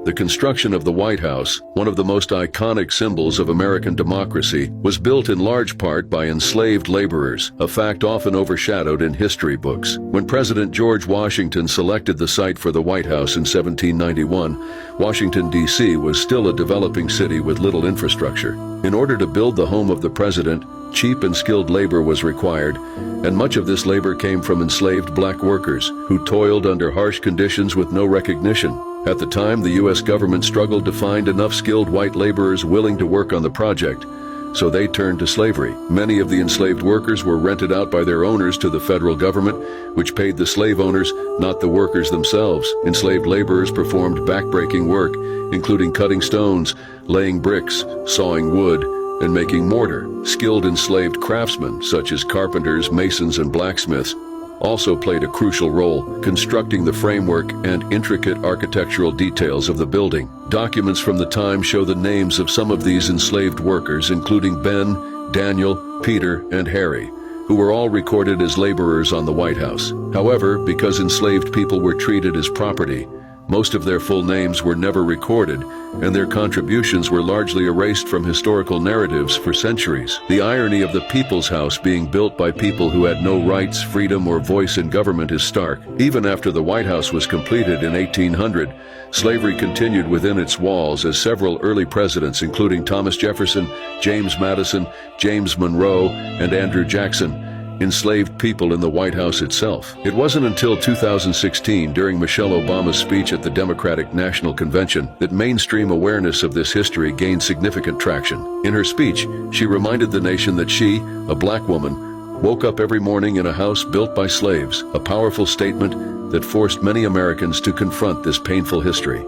The construction of the White House, one of the most iconic symbols of American democracy, was built in large part by enslaved laborers, a fact often overshadowed in history books. When President George Washington selected the site for the White House in 1791, Washington, D.C. was still a developing city with little infrastructure. In order to build the home of the president, cheap and skilled labor was required, and much of this labor came from enslaved black workers who toiled under harsh conditions with no recognition. At the time, the U.S. government struggled to find enough skilled white laborers willing to work on the project, so they turned to slavery. Many of the enslaved workers were rented out by their owners to the federal government, which paid the slave owners, not the workers themselves. Enslaved laborers performed backbreaking work, including cutting stones, laying bricks, sawing wood, and making mortar. Skilled enslaved craftsmen, such as carpenters, masons, and blacksmiths, also played a crucial role, constructing the framework and intricate architectural details of the building. Documents from the time show the names of some of these enslaved workers, including Ben, Daniel, Peter, and Harry, who were all recorded as laborers on the White House. However, because enslaved people were treated as property, most of their full names were never recorded, and their contributions were largely erased from historical narratives for centuries. The irony of the People's House being built by people who had no rights, freedom, or voice in government is stark. Even after the White House was completed in 1800, slavery continued within its walls as several early presidents, including Thomas Jefferson, James Madison, James Monroe, and Andrew Jackson, enslaved people in the White House itself. It wasn't until 2016, during Michelle Obama's speech at the Democratic National Convention, that mainstream awareness of this history gained significant traction. In her speech, she reminded the nation that she, a black woman, woke up every morning in a house built by slaves, a powerful statement that forced many Americans to confront this painful history.